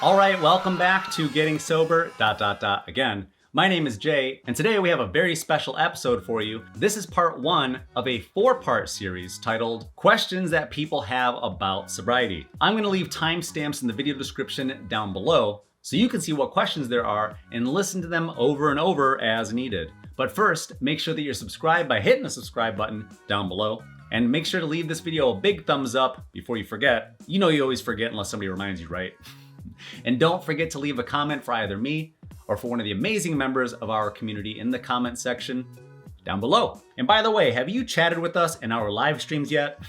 All right, welcome back to Getting Sober, again. My name is Jay, and today we have a very special episode for you. This is part one of a 4-part series titled Questions That People Have About Sobriety. I'm gonna leave timestamps in the video description down below so you can see what questions there are and listen to them over and over as needed. But first, make sure that you're subscribed by hitting the subscribe button down below. And make sure to leave this video a big thumbs up before you forget. You know you always forget unless somebody reminds you, right? And don't forget to leave a comment for either me or for one of the amazing members of our community in the comment section down below. And by the way, have you chatted with us in our live streams yet?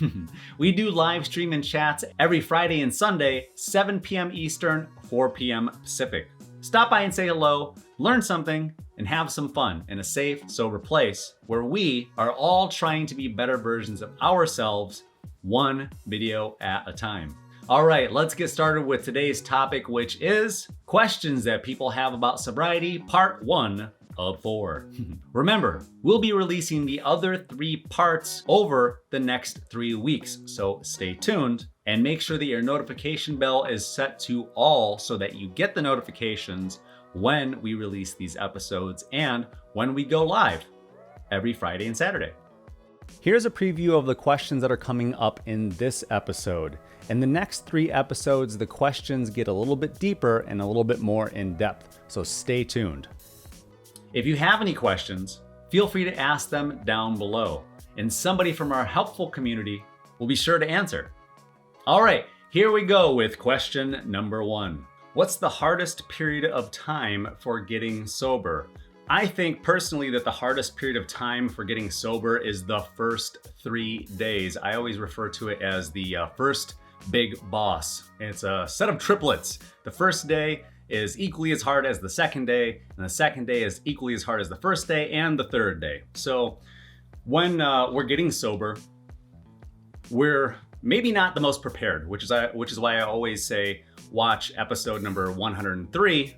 We do live stream and chats every Friday and Sunday, 7 p.m. Eastern, 4 p.m. Pacific. Stop by and say hello, learn something, and have some fun in a safe, sober place where we are all trying to be better versions of ourselves, one video at a time. All right, let's get started with today's topic, which is questions that people have about sobriety, part 1 of 4. Remember, we'll be releasing the other 3 parts over the next 3 weeks, so stay tuned and make sure that your notification bell is set to all so that you get the notifications when we release these episodes and when we go live every Friday and Saturday. Here's a preview of the questions that are coming up in this episode. In the next 3 episodes, the questions get a little bit deeper and a little bit more in depth, so stay tuned. If you have any questions, feel free to ask them down below, and somebody from our helpful community will be sure to answer. All right, here we go with question number 1. What's the hardest period of time for getting sober? I think personally that the hardest period of time for getting sober is the first 3 days. I always refer to it as the first big boss. It's a set of triplets. The first day is equally as hard as the second day, and the second day is equally as hard as the first day and the third day. So when we're getting sober, we're maybe not the most prepared, which is why I always say watch episode number 103,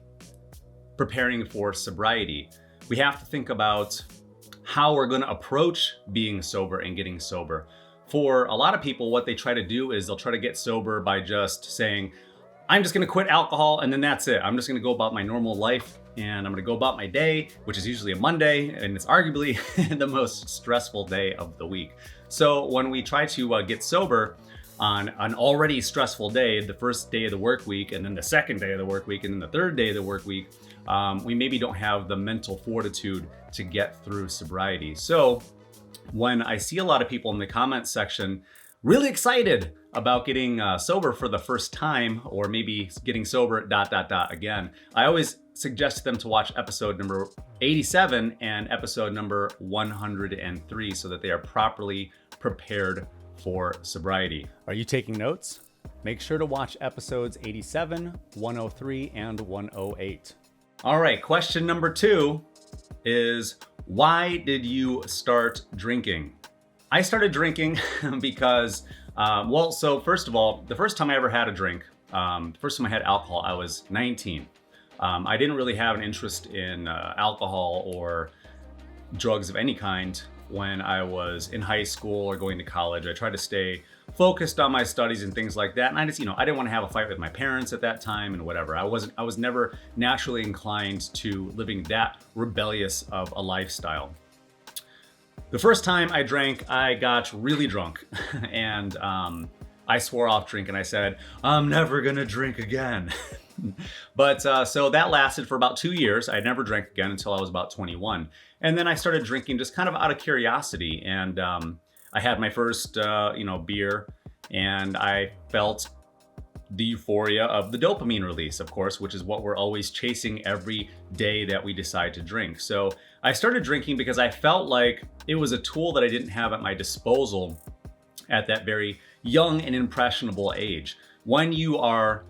Preparing for Sobriety. We have to think about how we're going to approach being sober and getting sober. For a lot of people, what they try to do is they'll try to get sober by just saying, I'm just going to quit alcohol and then that's it. I'm just going to go about my normal life and I'm going to go about my day, which is usually a Monday, and it's arguably the most stressful day of the week. So when we try to get sober on an already stressful day, the first day of the work week, and then the second day of the work week, and then the third day of the work week, we maybe don't have the mental fortitude to get through sobriety. So when I see a lot of people in the comments section really excited about getting sober for the first time, or maybe getting sober again, I always suggest them to watch episode number 87 and episode number 103 so that they are properly prepared for sobriety. Are you taking notes? Make sure to watch episodes 87, 103, and 108. All right, question number 2 is, why did you start drinking? I started drinking because, so first of all, the first time I ever had a drink, the first time I had alcohol, I was 19. I didn't really have an interest in alcohol or drugs of any kind when I was in high school or going to college. I tried to stay focused on my studies and things like that. And I just, I didn't want to have a fight with my parents at that time and whatever. I was never naturally inclined to living that rebellious of a lifestyle. The first time I drank, I got really drunk and I swore off drinking. I said, I'm never gonna drink again. But so that lasted for about 2 years. I never drank again until I was about 21. And then I started drinking just kind of out of curiosity. And I had my first, beer, and I felt the euphoria of the dopamine release, of course, which is what we're always chasing every day that we decide to drink. So I started drinking because I felt like it was a tool that I didn't have at my disposal at that very young and impressionable age. When you are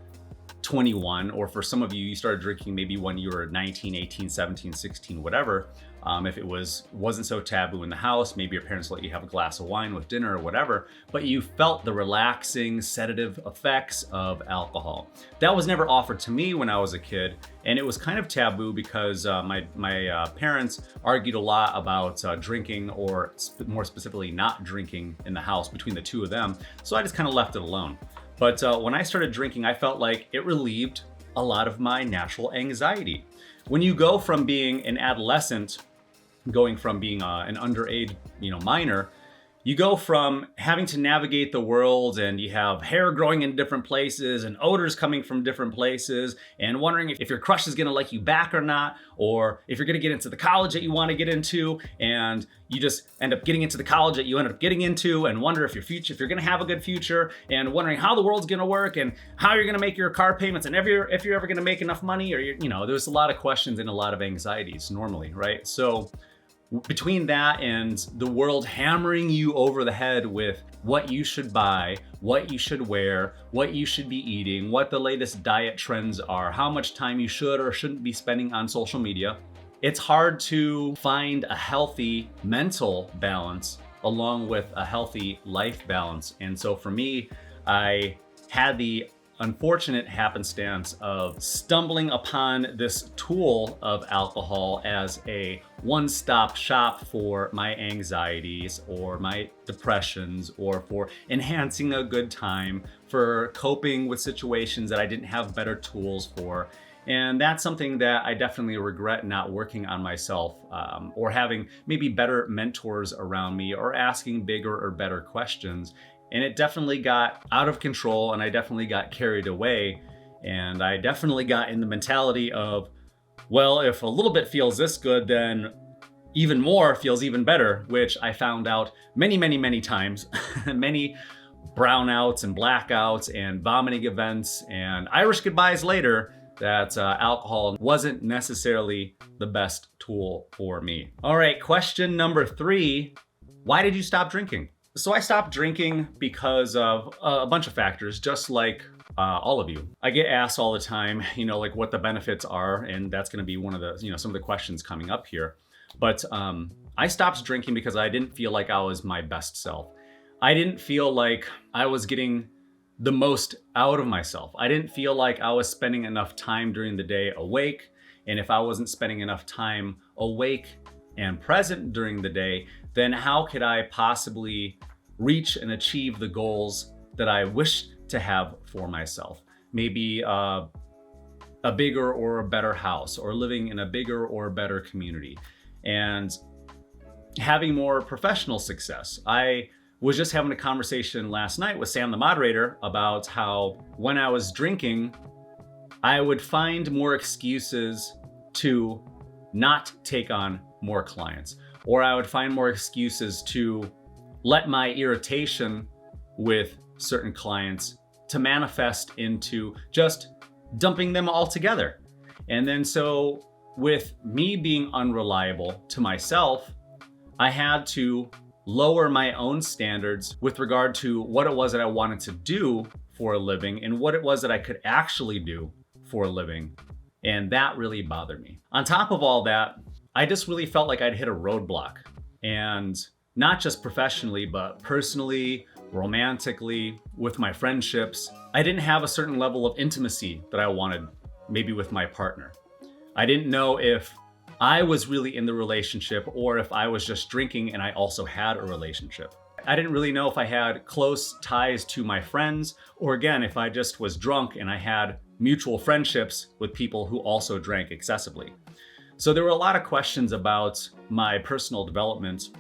21, or for some of you, you started drinking maybe when you were 19, 18, 17, 16, whatever. If it wasn't so taboo in the house, maybe your parents let you have a glass of wine with dinner or whatever, but you felt the relaxing, sedative effects of alcohol. That was never offered to me when I was a kid, and it was kind of taboo because my parents argued a lot about drinking, or more specifically not drinking in the house between the two of them, so I just kind of left it alone. But when I started drinking, I felt like it relieved a lot of my natural anxiety. When you go from being an adolescent, going from being an underage, minor, you go from having to navigate the world and you have hair growing in different places and odors coming from different places and wondering if your crush is gonna like you back or not, or if you're gonna get into the college that you wanna get into, and you just end up getting into the college that you end up getting into and wonder if you're gonna have a good future, and wondering how the world's gonna work and how you're gonna make your car payments and if you're ever gonna make enough money, or there's a lot of questions and a lot of anxieties normally, right? So between that and the world hammering you over the head with what you should buy, what you should wear, what you should be eating, what the latest diet trends are, how much time you should or shouldn't be spending on social media, it's hard to find a healthy mental balance along with a healthy life balance. And so for me, I had the unfortunate happenstance of stumbling upon this tool of alcohol as a one-stop shop for my anxieties or my depressions, or for enhancing a good time, for coping with situations that I didn't have better tools for. And that's something that I definitely regret not working on myself, or having maybe better mentors around me, or asking bigger or better questions. And it definitely got out of control, and I definitely got carried away. And I definitely got in the mentality of, well, if a little bit feels this good, then even more feels even better, which I found out many, many, many times, many brownouts and blackouts and vomiting events and Irish goodbyes later, that alcohol wasn't necessarily the best tool for me. All right, question number 3, why did you stop drinking? So I stopped drinking because of a bunch of factors, just like all of you. I get asked all the time, like what the benefits are, and that's gonna be one of the, some of the questions coming up here. But I stopped drinking because I didn't feel like I was my best self. I didn't feel like I was getting the most out of myself. I didn't feel like I was spending enough time during the day awake. And if I wasn't spending enough time awake and present during the day, then how could I possibly reach and achieve the goals that I wish to have for myself? Maybe a bigger or a better house, or living in a bigger or better community, and having more professional success. I was just having a conversation last night with Sam, the moderator, about how when I was drinking, I would find more excuses to not take on more clients, or I would find more excuses to let my irritation with certain clients to manifest into just dumping them all together. And then so with me being unreliable to myself, I had to lower my own standards with regard to what it was that I wanted to do for a living and what it was that I could actually do for a living. And that really bothered me. On top of all that, I just really felt like I'd hit a roadblock, and not just professionally, but personally, romantically, with my friendships. I didn't have a certain level of intimacy that I wanted, maybe with my partner. I didn't know if I was really in the relationship or if I was just drinking and I also had a relationship. I didn't really know if I had close ties to my friends, or again, if I just was drunk and I had mutual friendships with people who also drank excessively. So there were a lot of questions about my personal development,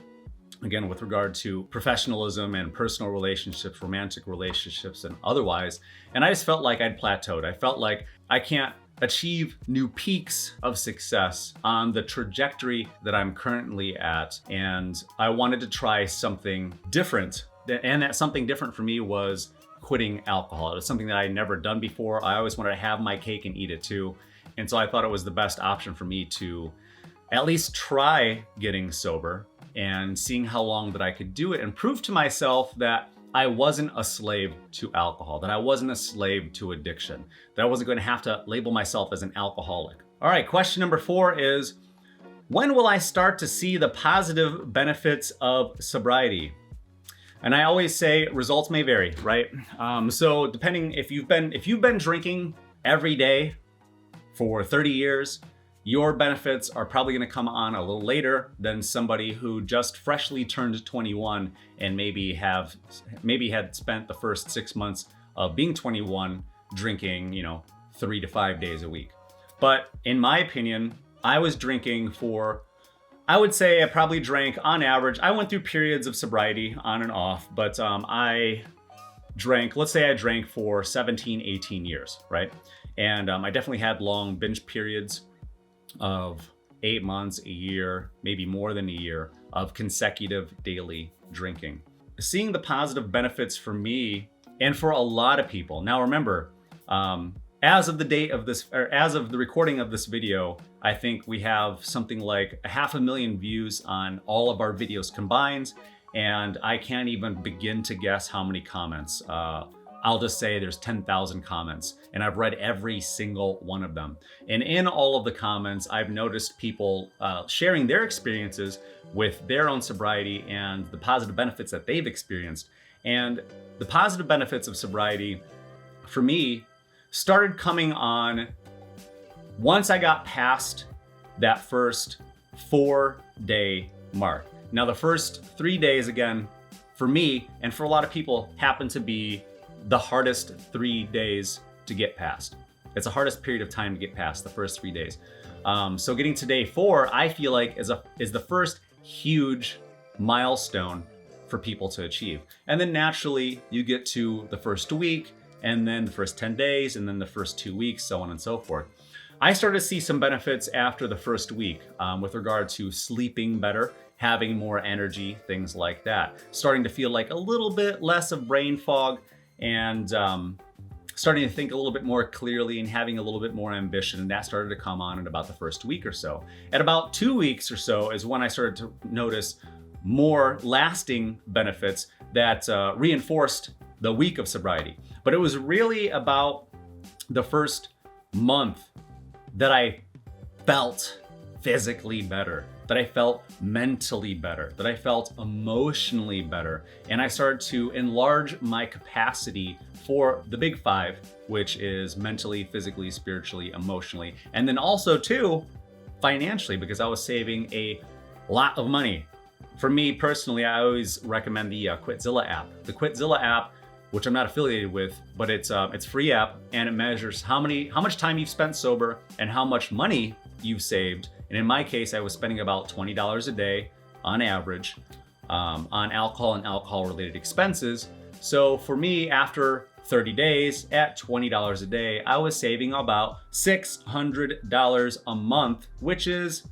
again, with regard to professionalism and personal relationships, romantic relationships, and otherwise. And I just felt like I'd plateaued. I felt like I can't achieve new peaks of success on the trajectory that I'm currently at. And I wanted to try something different. And that something different for me was quitting alcohol. It was something that I had never done before. I always wanted to have my cake and eat it too. And so I thought it was the best option for me to at least try getting sober and seeing how long that I could do it, and prove to myself that I wasn't a slave to alcohol, that I wasn't a slave to addiction, that I wasn't going to have to label myself as an alcoholic. All right, question number 4 is, when will I start to see the positive benefits of sobriety? And I always say results may vary, right? So depending, if you've been drinking every day for 30 years, your benefits are probably going to come on a little later than somebody who just freshly turned 21 and maybe had spent the first 6 months of being 21 drinking, 3 to 5 days a week. But in my opinion, I was drinking for, I would say I probably drank on average, I went through periods of sobriety on and off, but I drank, let's say I drank for 17, 18 years, right? And I definitely had long binge periods of 8 months, a year, maybe more than a year of consecutive daily drinking. Seeing the positive benefits for me and for a lot of people. Now remember, as of the date of this, or as of the recording of this video, I think we have something like 500,000 views on all of our videos combined, and I can't even begin to guess how many comments. I'll just say there's 10,000 comments, and I've read every single one of them. And in all of the comments, I've noticed people sharing their experiences with their own sobriety and the positive benefits that they've experienced. And the positive benefits of sobriety, for me, started coming on once I got past that first 4-day mark. Now, the first 3 days, again, for me and for a lot of people, happen to be the hardest 3 days to get past. It's the hardest period of time to get past, the first 3 days. So getting to day 4, I feel like is the first huge milestone for people to achieve. And then naturally, you get to the first week, and then the first 10 days, and then the first 2 weeks, so on and so forth. I started to see some benefits after the first week with regard to sleeping better, having more energy, things like that. Starting to feel like a little bit less of brain fog, and starting to think a little bit more clearly and having a little bit more ambition. And that started to come on in about the first week or so. At about 2 weeks or so is when I started to notice more lasting benefits that reinforced the week of sobriety. But it was really about the first month that I felt physically better, that I felt mentally better, that I felt emotionally better. And I started to enlarge my capacity for the big 5, which is mentally, physically, spiritually, emotionally, and then also too, financially, because I was saving a lot of money. For me personally, I always recommend the QUITZILLA app. The QUITZILLA app, which I'm not affiliated with, but it's a free app, and it measures how much time you've spent sober and how much money you've saved. And in my case, I was spending about $20 a day on average on alcohol and alcohol-related expenses. So for me, after 30 days at $20 a day, I was saving about $600 a month, which is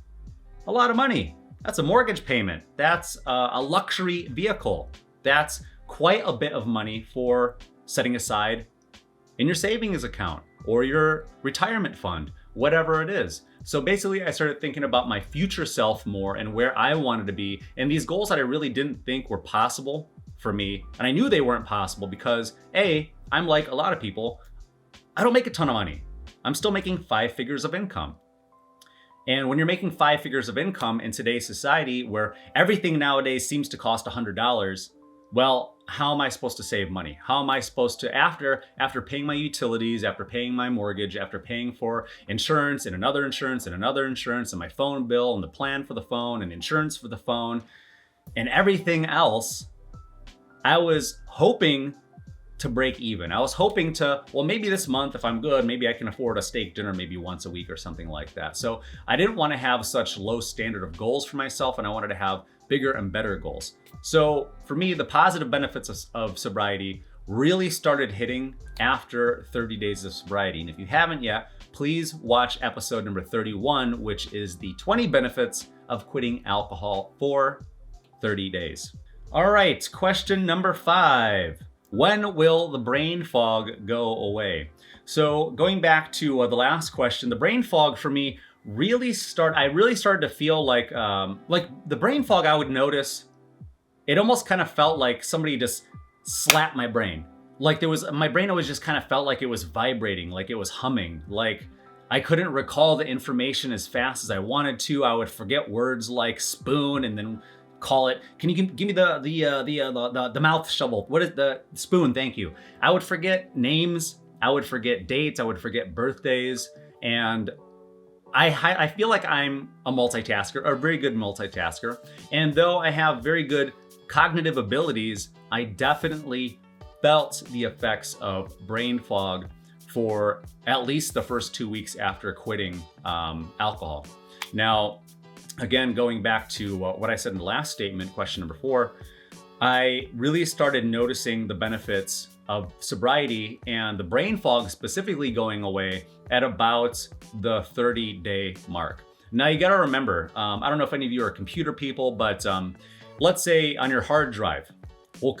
a lot of money. That's a mortgage payment. That's a luxury vehicle. That's quite a bit of money for setting aside in your savings account or your retirement fund, whatever it is. So basically, I started thinking about my future self more and where I wanted to be, and these goals that I really didn't think were possible for me. And I knew they weren't possible because A, I'm like a lot of people, I don't make a ton of money. I'm still making 5 figures of income. And when you're making 5 figures of income in today's society where everything nowadays seems to cost $100, well, how am I supposed to save money? How am I supposed to, after paying my utilities, after paying my mortgage, after paying for insurance and another insurance and another insurance and my phone bill and the plan for the phone and insurance for the phone and everything else, I was hoping to break even. I was hoping to, well, maybe this month, if I'm good, maybe I can afford a steak dinner maybe once a week or something like that. So I didn't want to have such low standard of goals for myself, and I wanted to have bigger and better goals. So for me, the positive benefits of sobriety really started hitting after 30 days of sobriety. And if you haven't yet, please watch episode number 31, which is the 20 benefits of quitting alcohol for 30 days. All right, question number 5. When will the brain fog go away? So going back to the last question, the brain fog for me I really started to feel like the brain fog I would notice, it almost kind of felt like somebody just slapped my brain. Like my brain always just kind of felt like it was vibrating, like it was humming, like I couldn't recall the information as fast as I wanted to. I would forget words like spoon and then call it, can you give me the mouth shovel? What is the spoon? Thank you. I would forget names. I would forget dates. I would forget birthdays. And I feel like I'm a multitasker, a very good multitasker. And though I have very good cognitive abilities, I definitely felt the effects of brain fog for at least the first 2 weeks after quitting alcohol. Now, again, going back to what I said in the last statement, question number 4, I really started noticing the benefits of sobriety and the brain fog specifically going away at about the 30-day mark. Now you gotta remember, I don't know if any of you are computer people, but let's say on your hard drive, we'll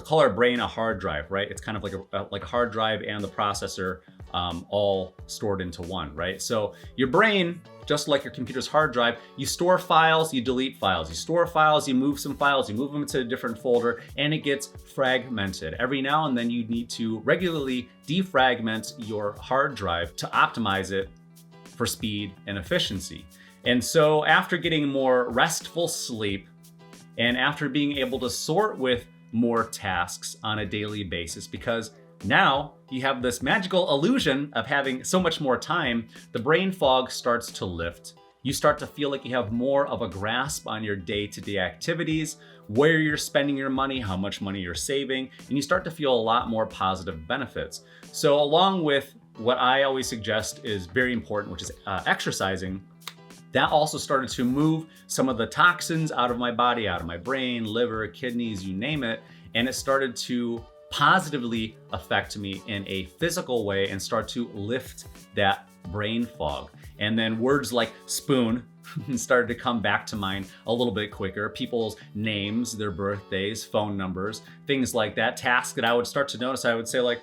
call our brain a hard drive, right? It's kind of like a hard drive and the processor all stored into one, right? So your brain, just like your computer's hard drive, you store files, you delete files. You store files, you move some files, you move them into a different folder, and it gets fragmented. Every now and then you need to regularly defragment your hard drive to optimize it for speed and efficiency. And so after getting more restful sleep and after being able to sort with more tasks on a daily basis, because now you have this magical illusion of having so much more time, the brain fog starts to lift. You start to feel like you have more of a grasp on your day-to-day activities, where you're spending your money, how much money you're saving, and you start to feel a lot more positive benefits. So along with what I always suggest is very important, which is exercising, that also started to move some of the toxins out of my body, out of my brain, liver, kidneys, you name it, and it started to positively affect me in a physical way and start to lift that brain fog. And then words like spoon started to come back to mind a little bit quicker. People's names, their birthdays, phone numbers, things like that. Tasks that I would start to notice, I would say like,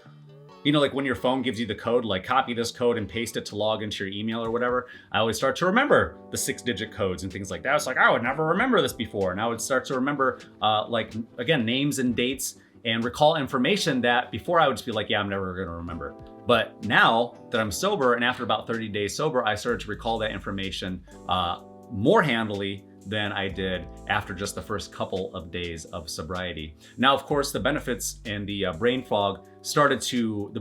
you know, like when your phone gives you the code, like copy this code and paste it to log into your email or whatever, I would start to remember the 6-digit codes and things like that. It's like, I would never remember this before. And I would start to remember, like, again, names and dates and recall information that before I would just be like, yeah, I'm never gonna remember. But now that I'm sober and after about 30 days sober, I started to recall that information more handily than I did after just the first couple of days of sobriety. Now, of course, the benefits and the brain fog started to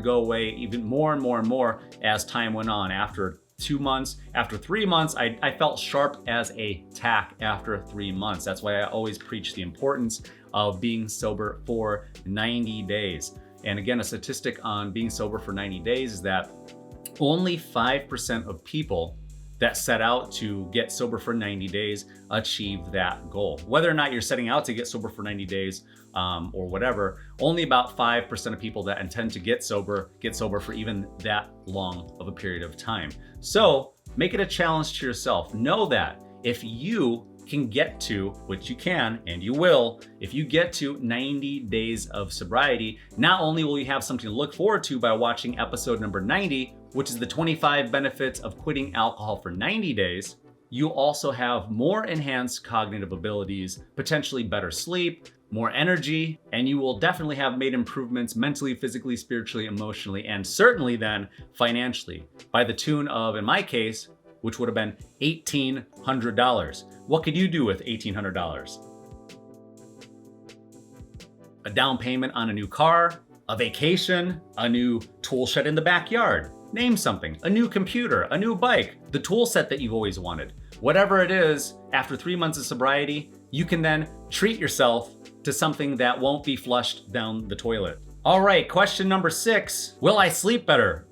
go away even more and more and more as time went on. After 2 months, after 3 months, I felt sharp as a tack after 3 months. That's why I always preach the importance of being sober for 90 days. And again, a statistic on being sober for 90 days is that only 5% of people that set out to get sober for 90 days achieve that goal. Whether or not you're setting out to get sober for 90 days or whatever, only about 5% of people that intend to get sober for even that long of a period of time. So make it a challenge to yourself. Know that if you can get to, which you can and you will, if you get to 90 days of sobriety, not only will you have something to look forward to by watching episode number 90, which is the 25 benefits of quitting alcohol for 90 days, you'll also have more enhanced cognitive abilities, potentially better sleep, more energy, and you will definitely have made improvements mentally, physically, spiritually, emotionally, and certainly then financially, by the tune of, in my case, which would have been $1,800. What could you do with $1,800? A down payment on a new car, a vacation, a new tool shed in the backyard. Name something, a new computer, a new bike, the tool set that you've always wanted. Whatever it is, after 3 months of sobriety, you can then treat yourself to something that won't be flushed down the toilet. All right, question number 6, will I sleep better?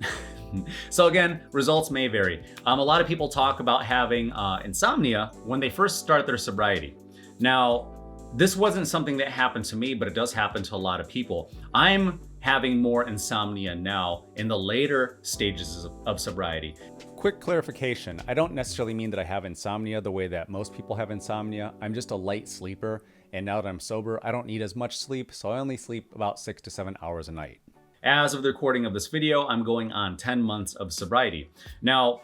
So again, results may vary. A lot of people talk about having insomnia when they first start their sobriety. Now, this wasn't something that happened to me, but it does happen to a lot of people. I'm having more insomnia now in the later stages of sobriety. Quick clarification, I don't necessarily mean that I have insomnia the way that most people have insomnia. I'm just a light sleeper, and now that I'm sober, I don't need as much sleep, so I only sleep about 6 to 7 hours a night. As of the recording of this video, I'm going on 10 months of sobriety. Now,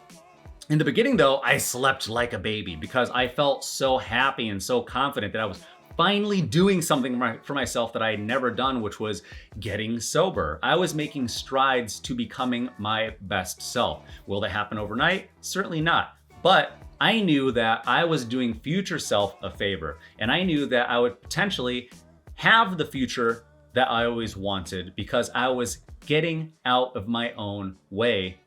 in the beginning though, I slept like a baby because I felt so happy and so confident that I was finally doing something for myself that I had never done, which was getting sober. I was making strides to becoming my best self. Will that happen overnight? Certainly not. But I knew that I was doing future self a favor, and I knew that I would potentially have the future that I always wanted because I was getting out of my own way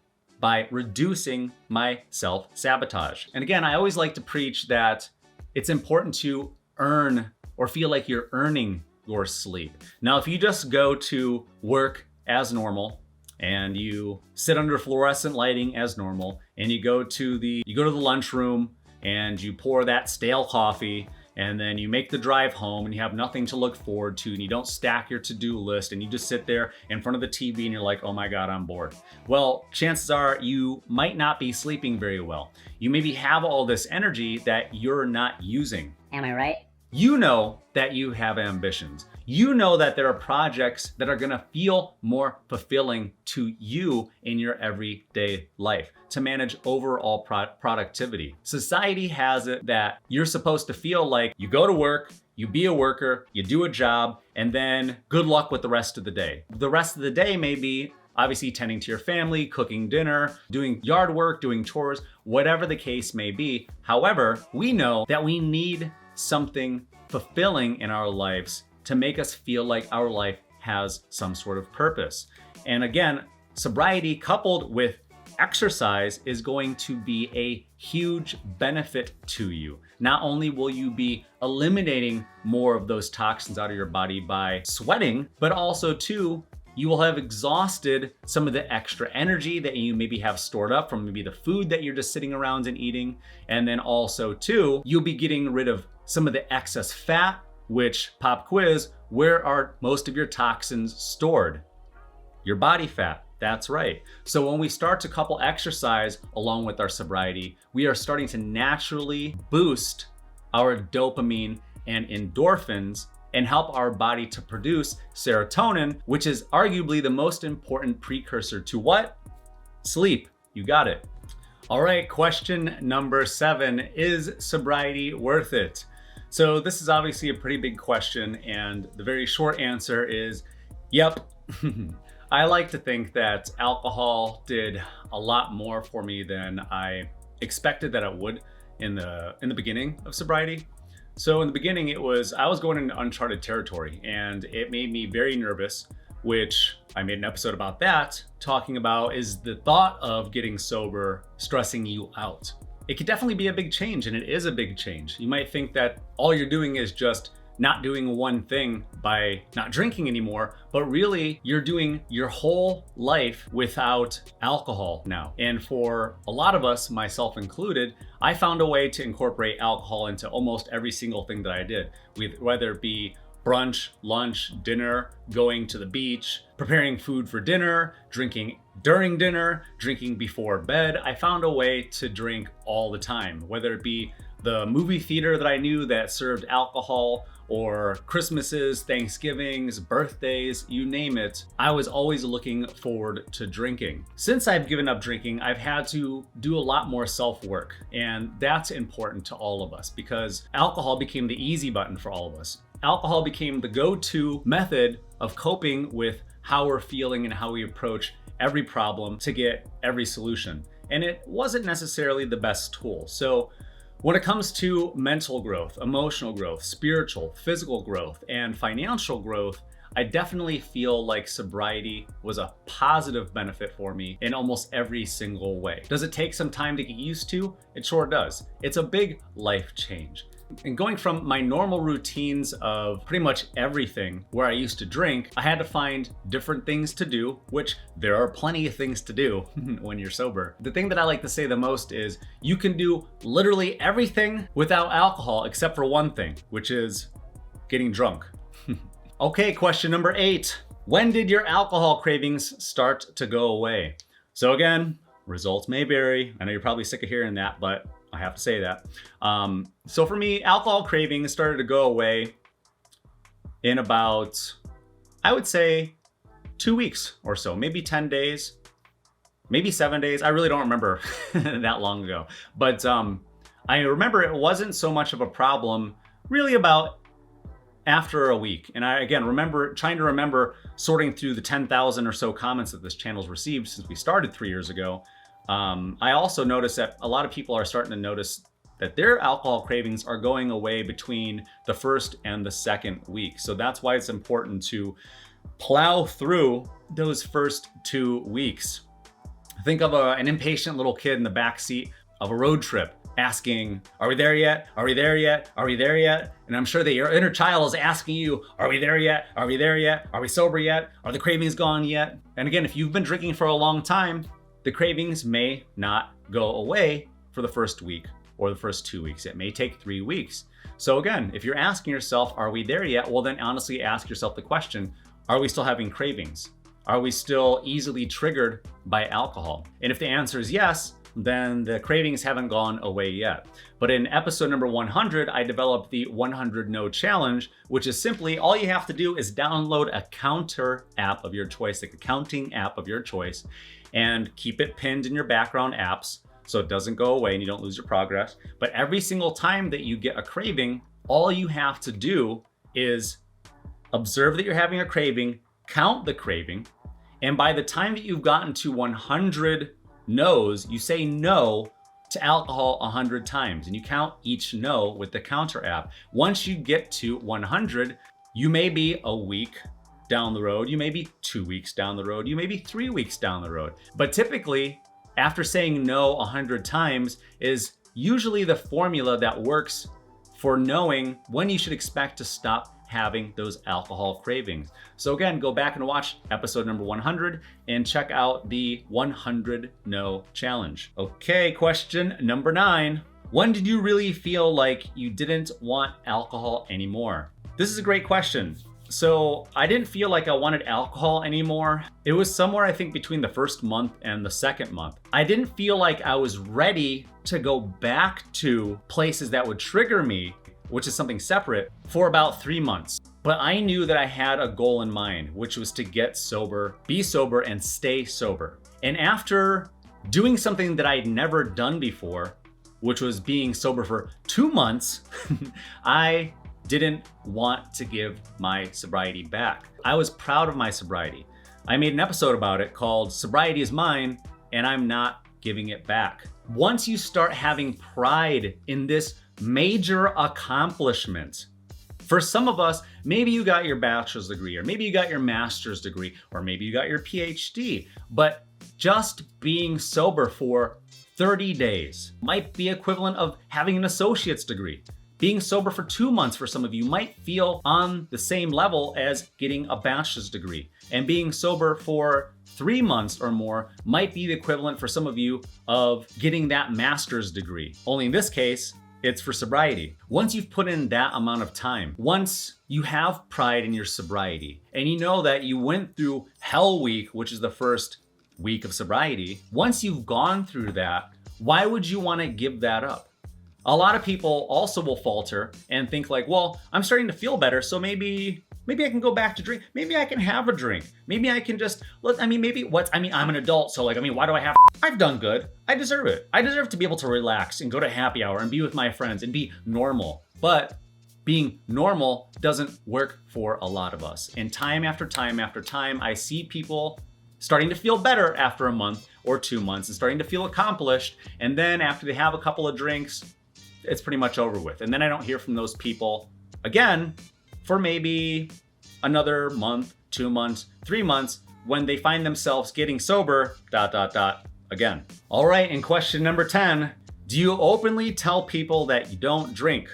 by reducing my self-sabotage. And again, I always like to preach that it's important to earn or feel like you're earning your sleep. Now, if you just go to work as normal, and you sit under fluorescent lighting as normal, and you go to the lunchroom and you pour that stale coffee, and then you make the drive home and you have nothing to look forward to, and you don't stack your to-do list, and you just sit there in front of the TV and you're like, oh my God, I'm bored. Well, chances are you might not be sleeping very well. You maybe have all this energy that you're not using. Am I right? You know that you have ambitions. You know that there are projects that are gonna feel more fulfilling to you in your everyday life to manage overall productivity. Society has it that you're supposed to feel like you go to work, you be a worker, you do a job, and then good luck with the rest of the day. The rest of the day may be obviously tending to your family, cooking dinner, doing yard work, doing chores, whatever the case may be. However, we know that we need something fulfilling in our lives to make us feel like our life has some sort of purpose. And again, sobriety coupled with exercise is going to be a huge benefit to you. Not only will you be eliminating more of those toxins out of your body by sweating, but also too, you will have exhausted some of the extra energy that you maybe have stored up from maybe the food that you're just sitting around and eating. And then also too, you'll be getting rid of some of the excess fat, which, pop quiz, where are most of your toxins stored? Your body fat, that's right. So when we start to couple exercise along with our sobriety, we are starting to naturally boost our dopamine and endorphins and help our body to produce serotonin, which is arguably the most important precursor to what? Sleep. You got it. All right, question number 7, is sobriety worth it? So this is obviously a pretty big question, and the very short answer is, yep. I like to think that alcohol did a lot more for me than I expected that it would in the beginning of sobriety. So in the beginning, I was going into uncharted territory, and it made me very nervous, which I made an episode about that, talking about, is the thought of getting sober stressing you out? It could definitely be a big change, and it is a big change. You might think that all you're doing is just not doing one thing by not drinking anymore, but really you're doing your whole life without alcohol now. And for a lot of us, myself included, I found a way to incorporate alcohol into almost every single thing that I did, whether it be brunch, lunch, dinner, going to the beach, preparing food for dinner, drinking during dinner, drinking before bed. I found a way to drink all the time, whether it be the movie theater that I knew that served alcohol, or Christmases, Thanksgivings, birthdays, you name it. I was always looking forward to drinking. Since I've given up drinking, I've had to do a lot more self-work, and that's important to all of us because alcohol became the easy button for all of us. Alcohol became the go-to method of coping with how we're feeling and how we approach every problem to get every solution. And it wasn't necessarily the best tool. So when it comes to mental growth, emotional growth, spiritual, physical growth, and financial growth, I definitely feel like sobriety was a positive benefit for me in almost every single way. Does it take some time to get used to? It sure does. It's a big life change. And going from my normal routines of pretty much everything where I used to drink, I had to find different things to do, which there are plenty of things to do when you're sober. The thing that I like to say the most is you can do literally everything without alcohol except for one thing, which is getting drunk. Okay, question number 8. When did your alcohol cravings start to go away? So again, results may vary. I know you're probably sick of hearing that, but I have to say that. So for me, alcohol cravings started to go away in about, I would say, 2 weeks or so, maybe 10 days, maybe 7 days. I really don't remember that long ago. But I remember it wasn't so much of a problem really about after a week. And I, again, trying to remember sorting through the 10,000 or so comments that this channel's received since we started 3 years ago. I also noticed that a lot of people are starting to notice that their alcohol cravings are going away between the first and the second week. So that's why it's important to plow through those first 2 weeks. Think of an impatient little kid in the back seat of a road trip asking, are we there yet? Are we there yet? Are we there yet? And I'm sure that your inner child is asking you, are we there yet? Are we there yet? Are we sober yet? Are the cravings gone yet? And again, if you've been drinking for a long time, the cravings may not go away for the first week or the first 2 weeks. It may take 3 weeks. So again, if you're asking yourself, are we there yet? Well, then honestly ask yourself the question, are we still having cravings? Are we still easily triggered by alcohol? And if the answer is yes, then the cravings haven't gone away yet. But in episode number 100, I developed the 100 No Challenge, which is simply all you have to do is download a counter app of your choice, like a counting app of your choice, and keep it pinned in your background apps so it doesn't go away and you don't lose your progress. But every single time that you get a craving, all you have to do is observe that you're having a craving, count the craving, and by the time that you've gotten to 100 no's, you say no to alcohol 100 times and you count each no with the counter app. Once you get to 100, you may be a week down the road, you may be 2 weeks down the road, you may be 3 weeks down the road. But typically, after saying no 100 times is usually the formula that works for knowing when you should expect to stop having those alcohol cravings. So again, go back and watch episode number 100 and check out the 100 No Challenge. Okay, question number 9. When did you really feel like you didn't want alcohol anymore? This is a great question. So I didn't feel like I wanted alcohol anymore. It was somewhere, I think, between the first month and the second month. I didn't feel like I was ready to go back to places that would trigger me, which is something separate, for about 3 months. But I knew that I had a goal in mind, which was to get sober, be sober, and stay sober. And after doing something that I'd never done before, which was being sober for 2 months, I didn't want to give my sobriety back. I was proud of my sobriety. I made an episode about it called Sobriety is Mine, and I'm not giving it back. Once you start having pride in this major accomplishment, for some of us, maybe you got your bachelor's degree, or maybe you got your master's degree, or maybe you got your PhD, but just being sober for 30 days might be equivalent of having an associate's degree. Being sober for 2 months for some of you might feel on the same level as getting a bachelor's degree. And being sober for 3 months or more might be the equivalent for some of you of getting that master's degree. Only in this case, it's for sobriety. Once you've put in that amount of time, once you have pride in your sobriety, and you know that you went through Hell Week, which is the first week of sobriety, once you've gone through that, why would you want to give that up? A lot of people also will falter and think like, well, I'm starting to feel better, so maybe I can go back to drink. Maybe I can have a drink. Maybe I can just, I'm an adult, so why do I have, I've done good. I deserve it. I deserve to be able to relax and go to happy hour and be with my friends and be normal. But being normal doesn't work for a lot of us. And time after time after time, I see people starting to feel better after a month or 2 months and starting to feel accomplished. And then after they have a couple of drinks, it's pretty much over with. And then I don't hear from those people again for maybe another month, 2 months, 3 months, when they find themselves getting sober, again. All right, and question number 10, do you openly tell people that you don't drink?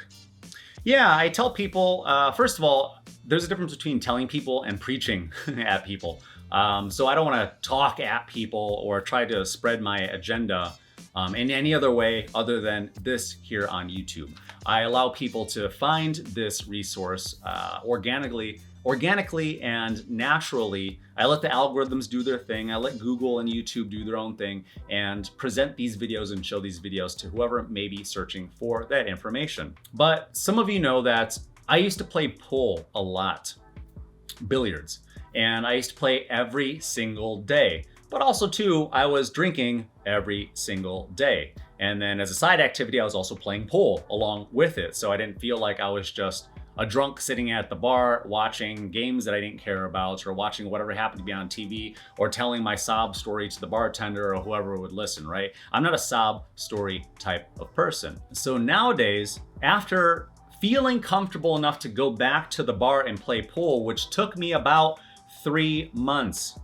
Yeah, I tell people, first of all, there's a difference between telling people and preaching at people. So I don't wanna talk at people or try to spread my agenda in any other way other than this here on YouTube. I allow people to find this resource organically and naturally. I let the algorithms do their thing. I let Google and YouTube do their own thing and present these videos and show these videos to whoever may be searching for that information. But some of you know that I used to play pool a lot, billiards, and I used to play every single day. But also too, I was drinking every single day. And then as a side activity, I was also playing pool along with it. So I didn't feel like I was just a drunk sitting at the bar watching games that I didn't care about, or watching whatever happened to be on TV, or telling my sob story to the bartender or whoever would listen, right? I'm not a sob story type of person. So nowadays, after feeling comfortable enough to go back to the bar and play pool, which took me about 3 months,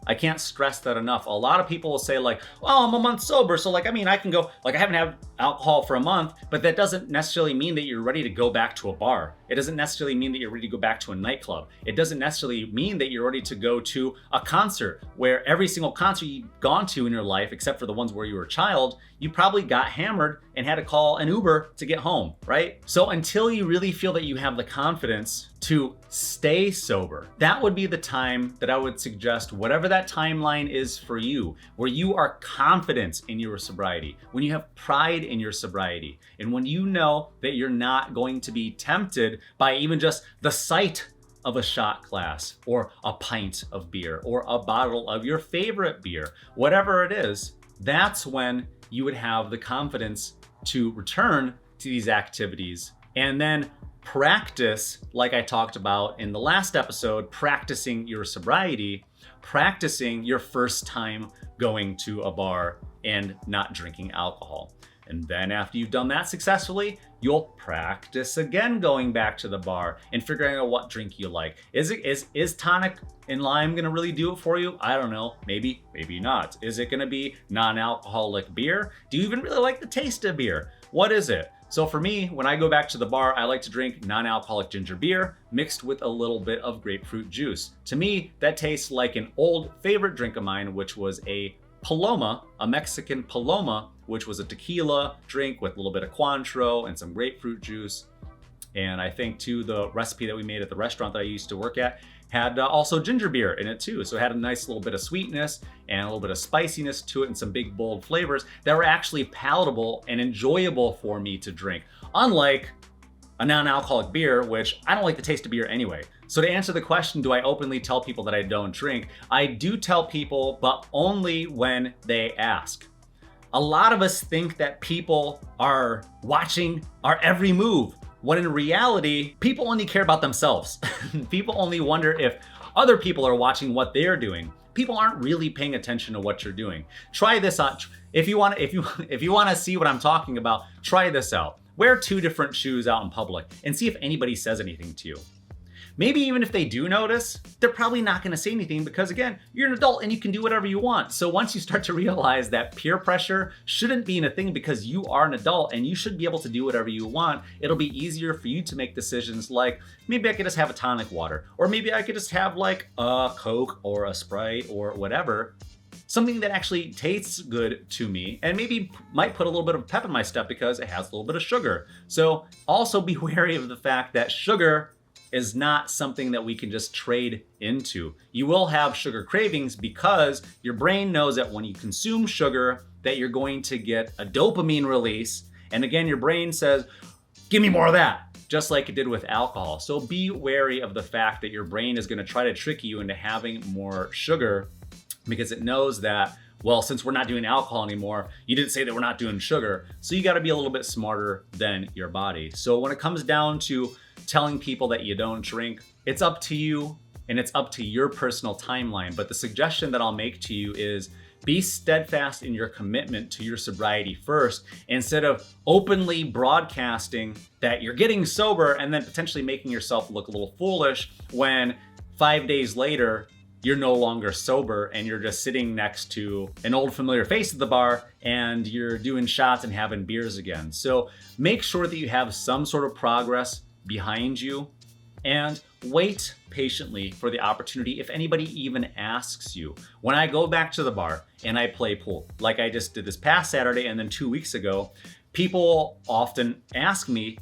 I can't stress that enough. A lot of people will say like, oh, I'm a month sober. So I can go, I haven't had alcohol for a month, but that doesn't necessarily mean that you're ready to go back to a bar. It doesn't necessarily mean that you're ready to go back to a nightclub. It doesn't necessarily mean that you're ready to go to a concert, where every single concert you've gone to in your life, except for the ones where you were a child, you probably got hammered and had to call an Uber to get home, right? So until you really feel that you have the confidence to stay sober, that would be the time that I would suggest whatever that timeline is for you, where you are confident in your sobriety, when you have pride in your sobriety, and when you know that you're not going to be tempted by even just the sight of a shot glass or a pint of beer or a bottle of your favorite beer, whatever it is, that's when you would have the confidence to return to these activities and then practice, like I talked about in the last episode, practicing your sobriety, practicing your first time going to a bar and not drinking alcohol. And then after you've done that successfully, you'll practice again going back to the bar and figuring out what drink you like. Is tonic and lime gonna really do it for you? I don't know, maybe not. Is it gonna be non-alcoholic beer? Do you even really like the taste of beer? What is it? So for me, when I go back to the bar, I like to drink non-alcoholic ginger beer mixed with a little bit of grapefruit juice. To me, that tastes like an old favorite drink of mine, which was a Paloma, a Mexican Paloma, which was a tequila drink with a little bit of Cointreau and some grapefruit juice. And I think too, the recipe that we made at the restaurant that I used to work at had also ginger beer in it too. So it had a nice little bit of sweetness and a little bit of spiciness to it and some big bold flavors that were actually palatable and enjoyable for me to drink. Unlike a non-alcoholic beer, which I don't like the taste of beer anyway. So to answer the question, do I openly tell people that I don't drink? I do tell people, but only when they ask. A lot of us think that people are watching our every move, when in reality, people only care about themselves. People only wonder if other people are watching what they're doing. People aren't really paying attention to what you're doing. Try this out. If you want to see what I'm talking about, try this out. Wear 2 different shoes out in public and see if anybody says anything to you. Maybe even if they do notice, they're probably not going to say anything because, again, you're an adult and you can do whatever you want. So once you start to realize that peer pressure shouldn't be a thing because you are an adult and you should be able to do whatever you want, it'll be easier for you to make decisions like, maybe I could just have a tonic water, or maybe I could just have like a Coke or a Sprite or whatever. Something that actually tastes good to me and maybe might put a little bit of pep in my step because it has a little bit of sugar. So also be wary of the fact that sugar is not something that we can just trade into. You will have sugar cravings because your brain knows that when you consume sugar that you're going to get a dopamine release. And again, your brain says, give me more of that, just like it did with alcohol. So be wary of the fact that your brain is going to try to trick you into having more sugar because it knows that, well, since we're not doing alcohol anymore, you didn't say that we're not doing sugar. So you got to be a little bit smarter than your body. So when it comes down to telling people that you don't drink, it's up to you and it's up to your personal timeline. But the suggestion that I'll make to you is be steadfast in your commitment to your sobriety first, instead of openly broadcasting that you're getting sober and then potentially making yourself look a little foolish when 5 days later, you're no longer sober and you're just sitting next to an old familiar face at the bar and you're doing shots and having beers again. So make sure that you have some sort of progress behind you and wait patiently for the opportunity if anybody even asks you. When I go back to the bar and I play pool, like I just did this past Saturday and then 2 weeks ago, people often ask me,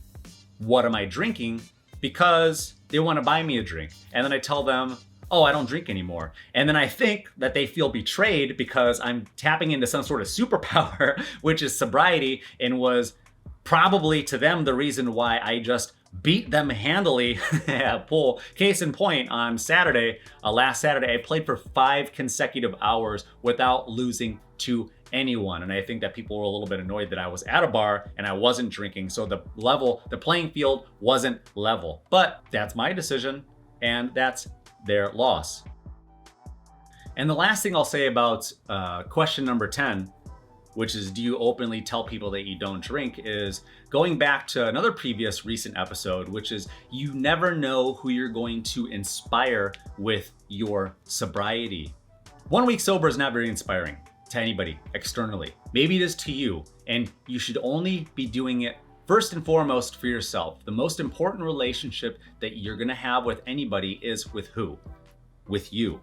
what am I drinking? Because they want to buy me a drink. And then I tell them, oh, I don't drink anymore. And then I think that they feel betrayed because I'm tapping into some sort of superpower, which is sobriety, and was probably to them the reason why I just beat them handily at pool. Case in point, on Saturday, last Saturday, I played for 5 consecutive hours without losing to anyone. And I think that people were a little bit annoyed that I was at a bar and I wasn't drinking. So the playing field wasn't level. But that's my decision and that's their loss. And the last thing I'll say about question number 10, which is, do you openly tell people that you don't drink, is going back to another previous recent episode, which is you never know who you're going to inspire with your sobriety. 1 week sober is not very inspiring to anybody externally. Maybe it is to you, and you should only be doing it first and foremost for yourself. The most important relationship that you're gonna have with anybody is with who? With you.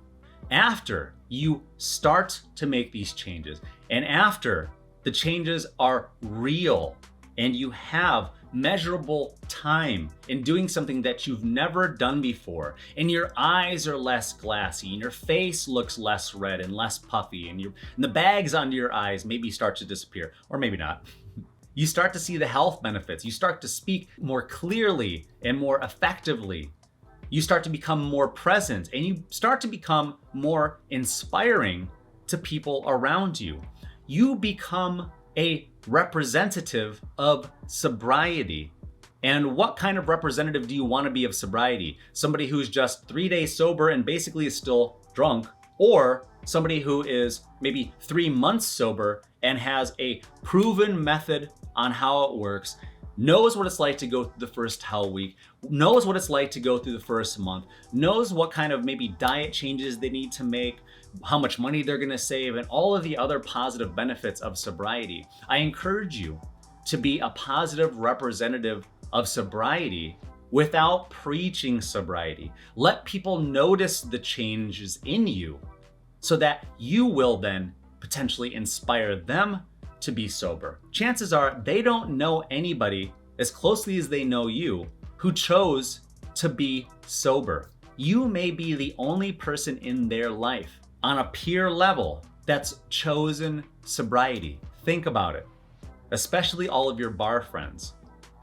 After you start to make these changes, and after the changes are real, and you have measurable time in doing something that you've never done before, and your eyes are less glassy, and your face looks less red and less puffy, and the bags under your eyes maybe start to disappear, or maybe not. You start to see the health benefits. You start to speak more clearly and more effectively. You start to become more present, and you start to become more inspiring to people around you. You become a representative of sobriety. And what kind of representative do you want to be of sobriety? Somebody who's just 3 days sober and basically is still drunk, or somebody who is maybe 3 months sober and has a proven method on how it works, knows what it's like to go through the first hell week, knows what it's like to go through the first month, knows what kind of maybe diet changes they need to make, how much money they're gonna save, and all of the other positive benefits of sobriety. I encourage you to be a positive representative of sobriety without preaching sobriety. Let people notice the changes in you so that you will then potentially inspire them to be sober. Chances are they don't know anybody as closely as they know you who chose to be sober. You may be the only person in their life on a peer level that's chosen sobriety. Think about it, especially all of your bar friends.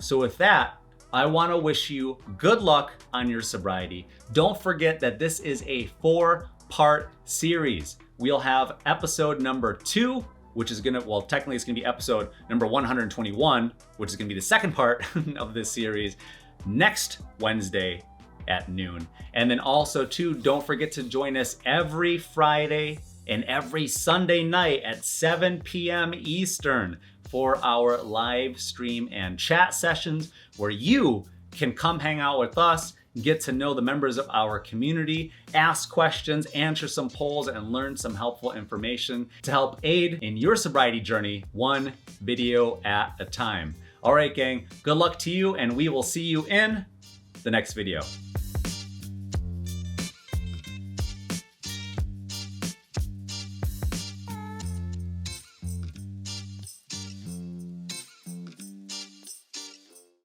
So with that, I want to wish you good luck on your sobriety. Don't forget that this is a 4-part series. We'll have episode number 2, which is technically it's gonna be episode number 121, which is gonna be the second part of this series, next Wednesday at noon. And then also too, don't forget to join us every Friday and every Sunday night at 7 p.m. Eastern for our live stream and chat sessions where you can come hang out with us, get to know the members of our community, ask questions, answer some polls, and learn some helpful information to help aid in your sobriety journey, one video at a time. All right, gang, good luck to you, and we will see you in the next video.